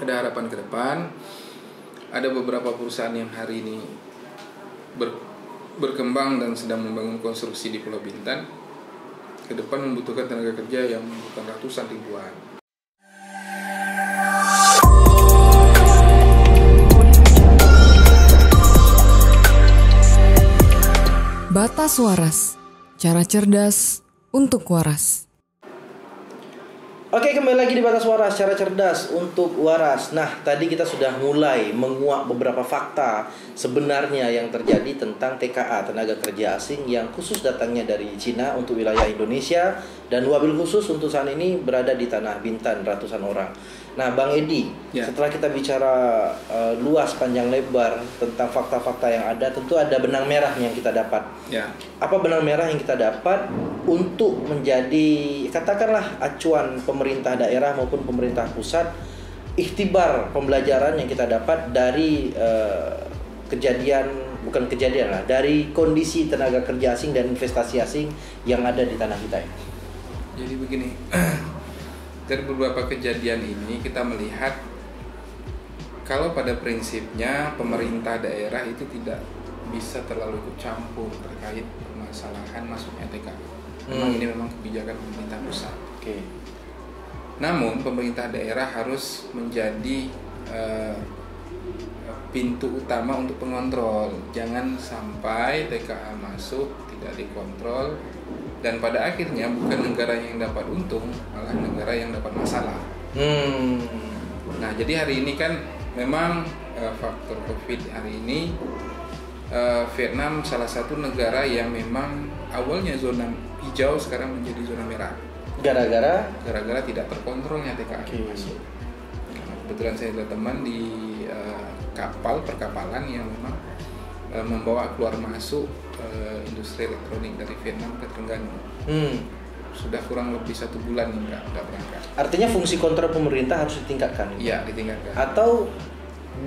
ada harapan ke depan. Ada beberapa perusahaan yang hari ini berkembang dan sedang membangun konstruksi di Pulau Bintan. Ke depan membutuhkan tenaga kerja yang bukan ratusan ribuan. Batas Waras, cara cerdas untuk waras. Oke, kembali lagi di Batas Waras, cara cerdas untuk waras. Nah, tadi kita sudah mulai menguak beberapa fakta sebenarnya yang terjadi tentang TKA, tenaga kerja asing yang khusus datangnya dari Cina untuk wilayah Indonesia, dan wabil khusus untuk saat ini berada di Tanah Bintan, ratusan orang. Nah, Bang Edi, setelah kita bicara luas panjang lebar tentang fakta-fakta yang ada, tentu ada benang merah yang kita dapat. Apa benang merah yang kita dapat untuk menjadi, katakanlah, acuan pemerintah daerah maupun pemerintah pusat, ikhtibar pembelajaran yang kita dapat dari dari kondisi tenaga kerja asing dan investasi asing yang ada di tanah kita ini. Jadi begini, dari beberapa kejadian ini kita melihat kalau pada prinsipnya pemerintah daerah itu tidak bisa terlalu ikut campur terkait permasalahan masuknya TKA. Ini memang kebijakan pemerintah pusat. Namun pemerintah daerah harus menjadi pintu utama untuk pengontrol. Jangan sampai TKA masuk tidak dikontrol dan pada akhirnya bukan negara yang dapat untung, malah negara yang dapat masalah. Nah, jadi hari ini kan memang faktor COVID hari ini Vietnam salah satu negara yang memang awalnya zona hijau sekarang menjadi zona merah. Gara-gara tidak terkontrolnya TKA masuk. Kebetulan saya ada teman di kapal perkapalan yang memang membawa keluar masuk industri elektronik dari Vietnam ke Terengganu. Sudah kurang lebih 1 bulan nggak berangkat. Artinya fungsi kontrol pemerintah harus ditingkatkan. Iya, ditingkatkan. Atau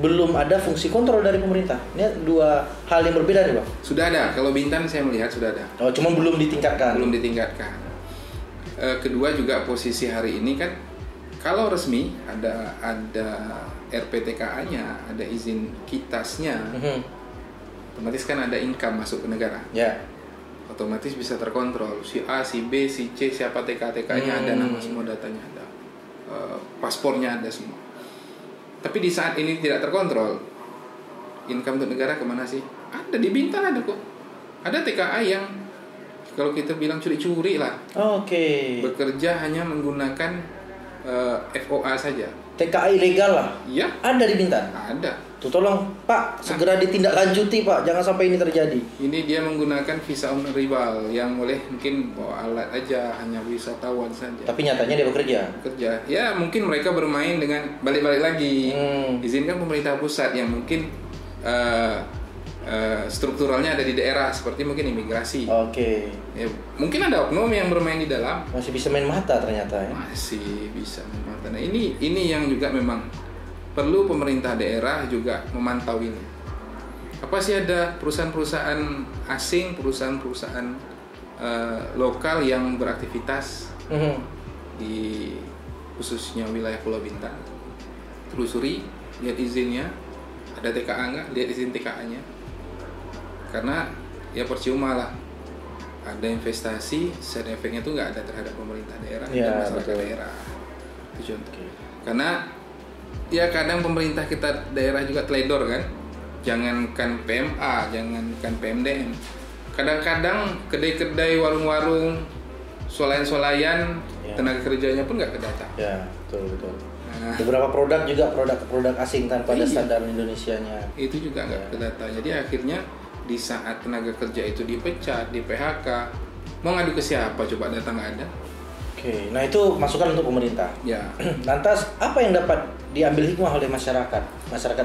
belum ada fungsi kontrol dari pemerintah? Ini dua hal yang berbeda nih, Bang. Sudah ada. Kalau Bintan saya melihat sudah ada. Oh, cuma belum ditingkatkan. Belum ditingkatkan. Kedua juga posisi hari ini kan kalau resmi ada RPTKA-nya, ada izin kitasnya. Otomatis kan ada income masuk ke negara. Otomatis bisa terkontrol. Si A, si B, si C, siapa TKA-TKA-nya ada, nama semua datanya ada. Paspornya ada semua. Tapi di saat ini tidak terkontrol, income untuk negara kemana sih? Ada di Bintan ada kok. Ada TKA yang kalau kita bilang curi-curi lah. Bekerja hanya menggunakan FOA saja. TKA ilegal lah. Iya. Ada di Bintan. Ada. Tuh tolong Pak, segera ditindaklanjuti Pak, jangan sampai ini terjadi. Ini dia menggunakan visa on arrival yang boleh mungkin bawa alat aja, hanya wisatawan saja. Tapi nyatanya dia bekerja. Ya mungkin mereka bermain dengan balik-balik lagi. Izinkan pemerintah pusat yang mungkin strukturalnya ada di daerah seperti mungkin imigrasi. Ya, mungkin ada oknum yang bermain di dalam. Masih bisa main mata ternyata ya. Masih bisa main mata. Nah ini yang juga memang perlu pemerintah daerah juga memantau ini. Apa sih ada perusahaan-perusahaan asing, perusahaan-perusahaan lokal yang beraktivitas di khususnya wilayah Pulau Bintan. Telusuri, lihat izinnya, ada TKA nggak, lihat izin TKA-nya. Karena ya percuma lah ada investasi, side effect-nya tuh nggak ada terhadap pemerintah daerah dan masyarakat daerah. Itu contoh. Karena ya kadang pemerintah kita daerah juga teledor kan. Jangankan PMA, jangankan PMDN. Kadang-kadang kedai-kedai, warung-warung, solayan-solayan, tenaga kerjanya pun nggak kedatang. Ya, betul. Nah, beberapa produk juga produk asing tanpa ada standar Indonesianya. Itu juga nggak kedatang. Jadi akhirnya di saat tenaga kerja itu dipecat, di PHK, mau ngadu ke siapa? Coba datang nggak ada. Nah itu masukan untuk pemerintah. Lantas apa yang dapat diambil hikmah oleh masyarakat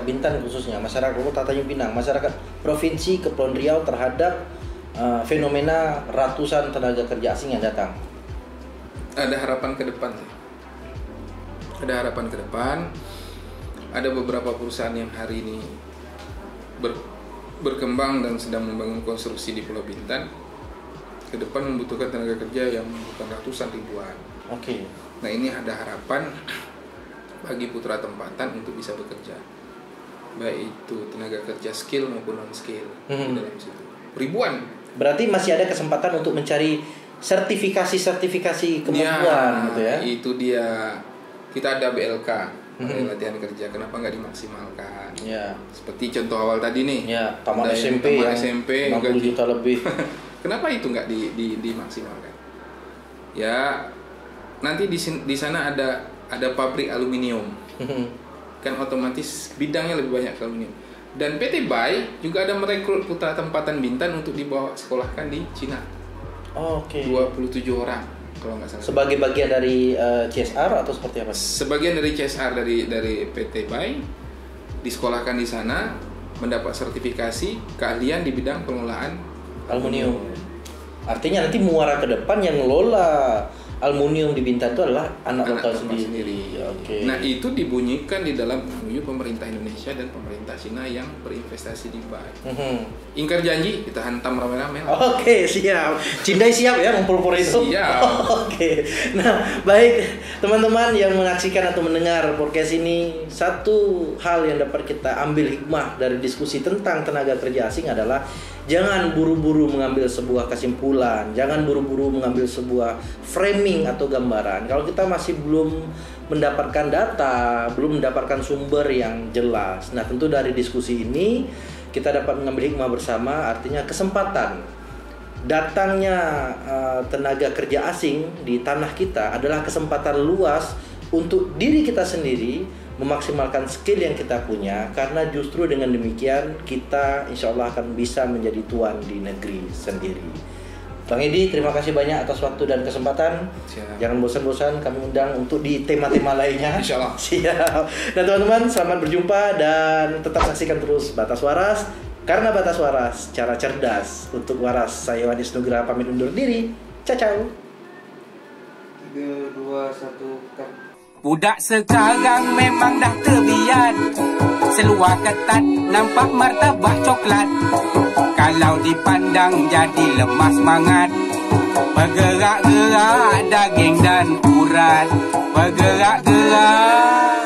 Bintan khususnya, masyarakat Kota Tanjung Pinang, masyarakat Provinsi Kepulauan Riau terhadap fenomena ratusan tenaga kerja asing yang datang? Ada harapan ke depan. Ada beberapa perusahaan yang hari ini berkembang dan sedang membangun konstruksi di Pulau Bintan. Ke depan membutuhkan tenaga kerja yang bukan ratusan ribuan. Oke. Nah ini ada harapan bagi putra tempatan untuk bisa bekerja, baik itu tenaga kerja skill maupun non skill di dalam situ ribuan. Berarti masih ada kesempatan untuk mencari sertifikasi kemampuan gitu ya. Itu dia, kita ada BLK, latihan kerja, kenapa nggak dimaksimalkan? Ya. Seperti contoh awal tadi nih, ya, taman SMP taman yang SMP 60 juta lebih. Kenapa itu nggak dimaksimalkan? Ya, nanti di sana ada pabrik aluminium, kan otomatis bidangnya lebih banyak ke aluminium. Dan PT BAI juga ada merekrut putra tempatan Bintan untuk dibawa sekolahkan di Cina. Oke. 27 orang kalau nggak salah. Sebagai bagian dari CSR atau seperti apa? Sebagian dari CSR dari PT BAI disekolahkan di sana, mendapat sertifikasi keahlian di bidang pengelolaan aluminium. Artinya nanti muara ke depan yang ngelola aluminium di Bintan itu adalah anak lokal sendiri. Oke. Nah, itu dibunyikan di dalam MOU pemerintah Indonesia dan pemerintah Cina yang berinvestasi di BAI. Ingkar janji, kita hantam rame-rame. Oke, siap. Cindai siap ya mempelopor itu. Siap. Oke. Nah, baik teman-teman yang menyaksikan atau mendengar podcast ini, satu hal yang dapat kita ambil hikmah dari diskusi tentang tenaga kerja asing adalah jangan buru-buru mengambil sebuah kesimpulan, jangan buru-buru mengambil sebuah framing atau gambaran. Kalau kita masih belum mendapatkan data, belum mendapatkan sumber yang jelas. Nah, tentu dari diskusi ini kita dapat mengambil hikmah bersama, artinya kesempatan datangnya tenaga kerja asing di tanah kita adalah kesempatan luas untuk diri kita sendiri memaksimalkan skill yang kita punya, karena justru dengan demikian kita insya Allah akan bisa menjadi tuan di negeri sendiri. Bang Edi, terima kasih banyak atas waktu dan kesempatan. Siap. Jangan bosan-bosan kami undang untuk di tema-tema lainnya. Insya Allah. Siap. Dan teman-teman, selamat berjumpa dan tetap saksikan terus Batas Waras, karena Batas Waras, cara cerdas untuk waras. Saya Wadis Nugraha pamit undur diri. Ciao. 3, 2, 1, cut. Budak sekarang memang dah terbiar, seluar ketat nampak martabak coklat. Kalau dipandang jadi lemah semangat, bergerak-gerak daging dan urat, bergerak-gerak